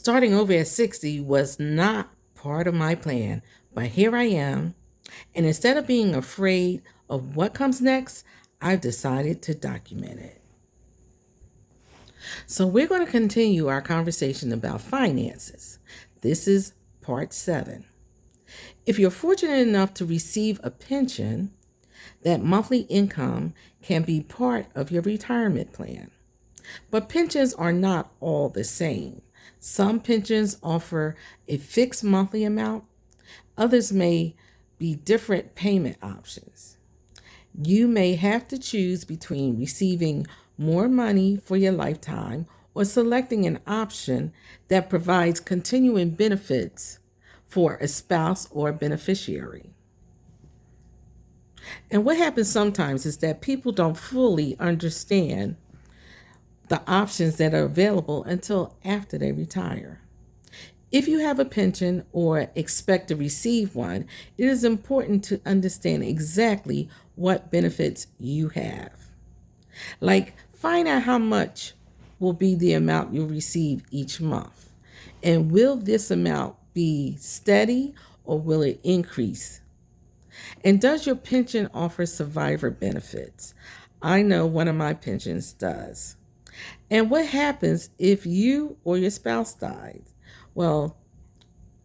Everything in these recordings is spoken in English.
Starting over at 60 was not part of my plan, but here I am. And instead of being afraid of what comes next, I've decided to document it. So, we're going to continue our conversation about finances. This is part 7. If you're fortunate enough to receive a pension, that monthly income can be part of your retirement plan. But pensions are not all the same. Some pensions offer a fixed monthly amount, others may be different payment options. You may have to choose between receiving more money for your lifetime or selecting an option that provides continuing benefits for a spouse or beneficiary. And what happens sometimes is that people don't fully understand the options that are available until after they retire. If you have a pension or expect to receive one, it is important to understand exactly what benefits you have. Like, find out how much will be the amount you'll receive each month. And will this amount be steady or will it increase? And does your pension offer survivor benefits? I know one of my pensions does. And what happens if you or your spouse dies? Well,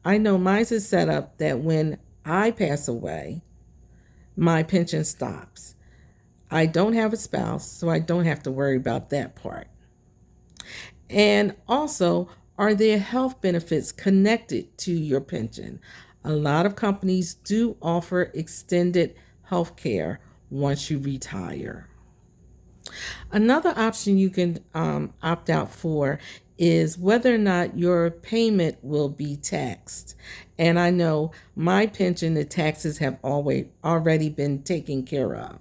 I know mine is set up that when I pass away, my pension stops. I don't have a spouse, so I don't have to worry about that part. And also, are there health benefits connected to your pension? A lot of companies do offer extended health care once you retire. Another option you can opt out for is whether or not your payment will be taxed. And I know my pension, the taxes have already been taken care of.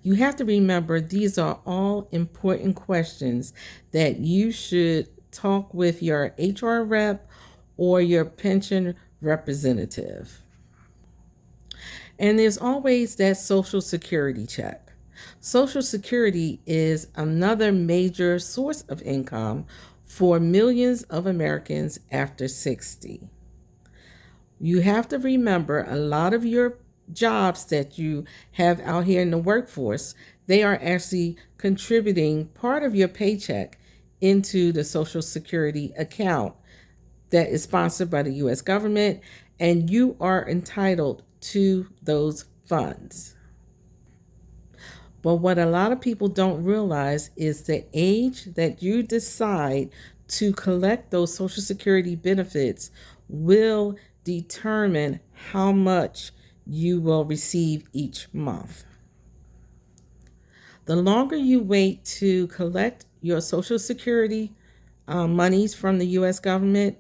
You have to remember these are all important questions that you should talk with your HR rep or your pension representative. And there's always that Social Security check. Social Security is another major source of income for millions of Americans after 60. You have to remember a lot of your jobs that you have out here in the workforce, they are actually contributing part of your paycheck into the Social Security account that is sponsored by the U.S. government, and you are entitled to those funds. But what a lot of people don't realize is the age that you decide to collect those Social Security benefits will determine how much you will receive each month. The longer you wait to collect your Social Security monies from the U.S. government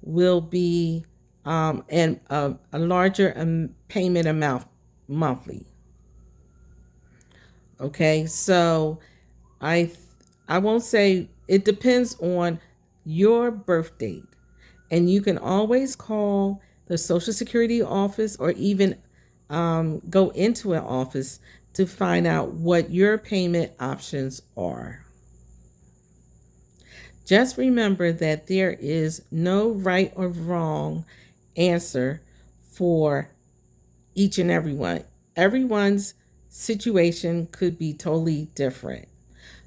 will be and a larger payment amount monthly. Okay, so I I won't say it depends on your birth date, and you can always call the Social Security office or even go into an office to find out what your payment options are. Just remember that there is no right or wrong answer for each and everyone. Everyone's situation could be totally different.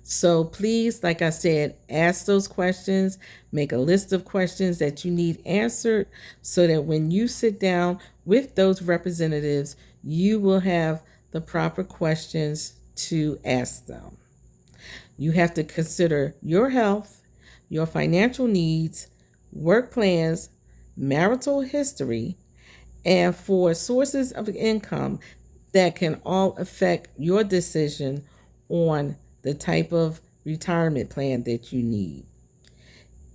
So please, like I said, ask those questions, make a list of questions that you need answered so that when you sit down with those representatives, you will have the proper questions to ask them. You have to consider your health, your financial needs, work plans, marital history, and for sources of income that can all affect your decision on the type of retirement plan that you need.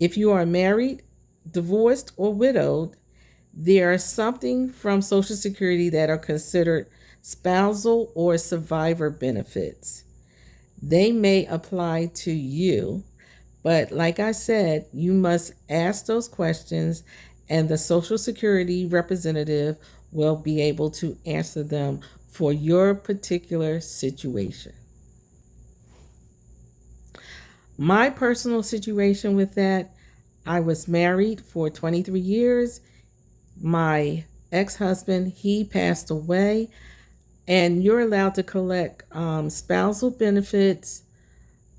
If you are married, divorced, or widowed, there are something from Social Security that are considered spousal or survivor benefits. They may apply to you, but like I said, you must ask those questions and the Social Security representative will be able to answer them for your particular situation. My personal situation with that, I was married for 23 years. My ex-husband, he passed away, and you're allowed to collect spousal benefits.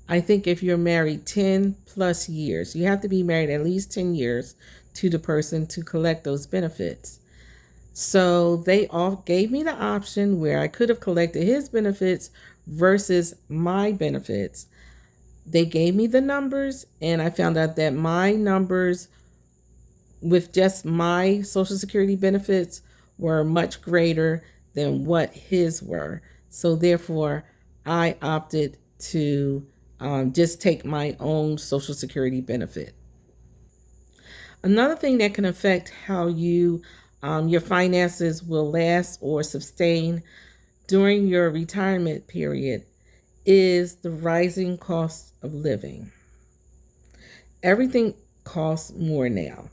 I think if you're married 10 plus years, you have to be married at least 10 years to the person to collect those benefits. So they all gave me the option where I could have collected his benefits versus my benefits. They gave me the numbers, and I found out that my numbers with just my Social Security benefits were much greater than what his were. So therefore, I opted to just take my own Social Security benefit. Another thing that can affect how your finances will last or sustain during your retirement period is the rising cost of living. Everything costs more now.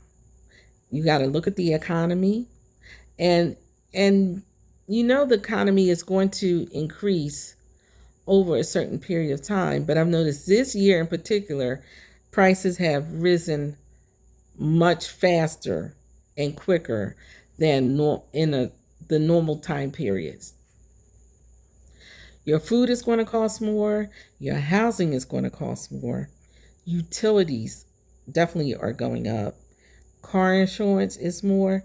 You got to look at the economy, and and the economy is going to increase over a certain period of time, but I've noticed this year in particular, prices have risen much faster and quicker than the normal time periods. Your food is going to cost more, your housing is going to cost more, utilities definitely are going up, car insurance is more,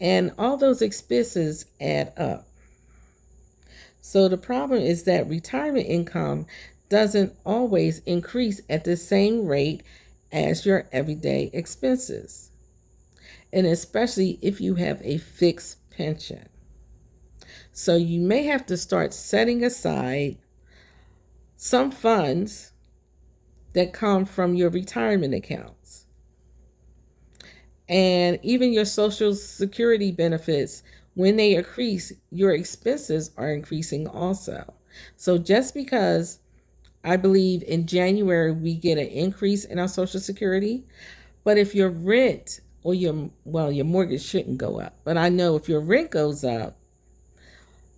and all those expenses add up. So the problem is that retirement income doesn't always increase at the same rate as your everyday expenses, and especially if you have a fixed pension. So you may have to start setting aside some funds that come from your retirement accounts. And even your Social Security benefits, when they increase, your expenses are increasing also. So just because I believe in January we get an increase in our Social Security, but if your rent or your mortgage shouldn't go up, but I know if your rent goes up,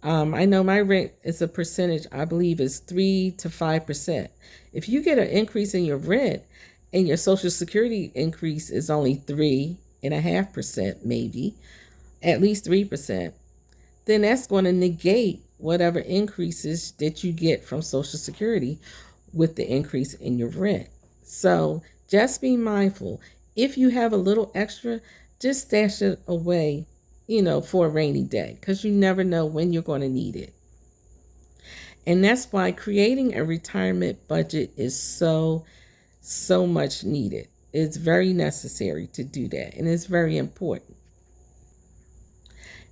I know my rent is a percentage, I believe is 3 to 5%. If you get an increase in your rent and your Social Security increase is only 3.5%, maybe, at least 3%, then that's going to negate whatever increases that you get from Social Security with the increase in your rent. So just be mindful. If you have a little extra, just stash it away, for a rainy day, because you never know when you're going to need it. And that's why creating a retirement budget is so much needed. It's very necessary to do that, and it's very important.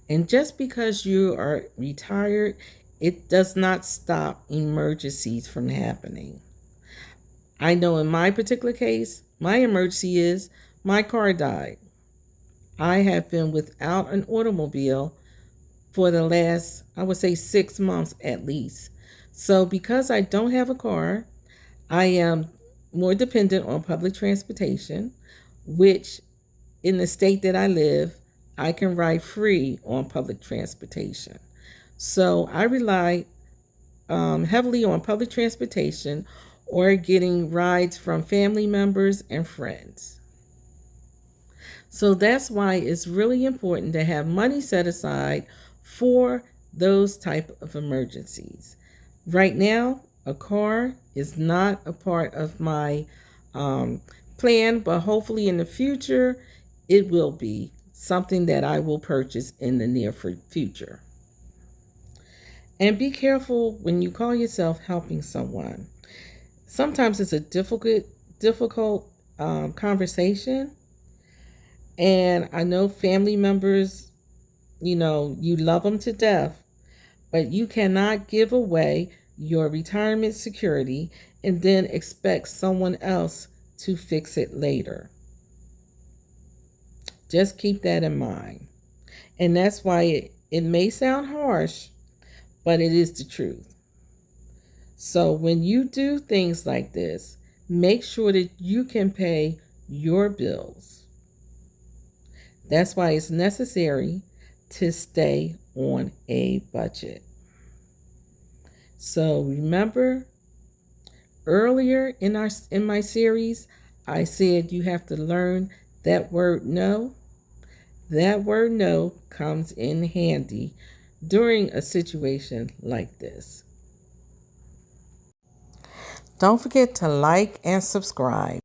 And just because you are retired, it does not stop emergencies from happening. I know in my particular case, my emergency is my car died. I have been without an automobile for the last, I would say, 6 months at least. So because I don't have a car, I am more dependent on public transportation, which in the state that I live, I can ride free on public transportation. So I rely heavily on public transportation or getting rides from family members and friends. So that's why it's really important to have money set aside for those type of emergencies. Right now, a car is not a part of my plan, but hopefully in the future, it will be something that I will purchase in the near future. And be careful when you call yourself helping someone. Sometimes it's a difficult conversation, and I know family members, you love them to death, but you cannot give away your retirement security and then expect someone else to fix it later. Just keep that in mind. And that's why it may sound harsh, but it is the truth. So when you do things like this, make sure that you can pay your bills. That's why it's necessary to stay on a budget. So remember, earlier in my series, I said you have to learn that word no. That word no comes in handy during a situation like this. Don't forget to like and subscribe.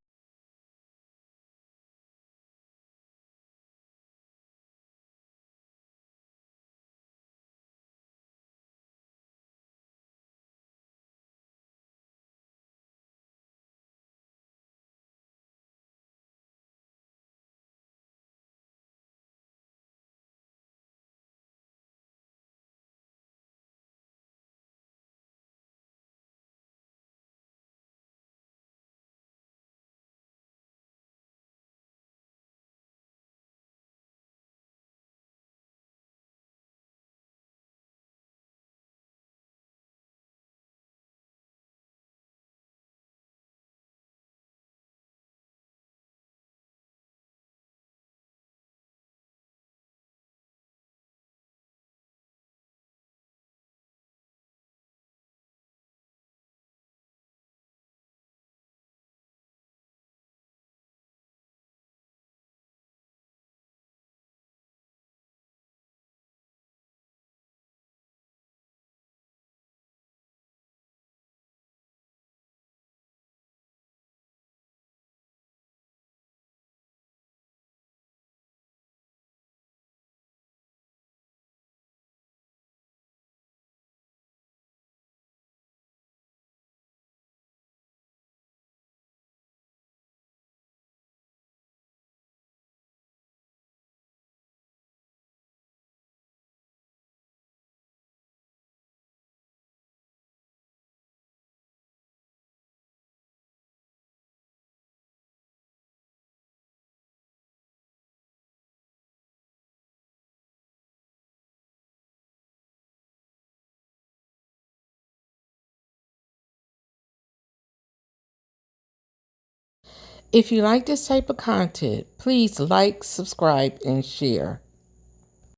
If you like this type of content, please like, subscribe, and share.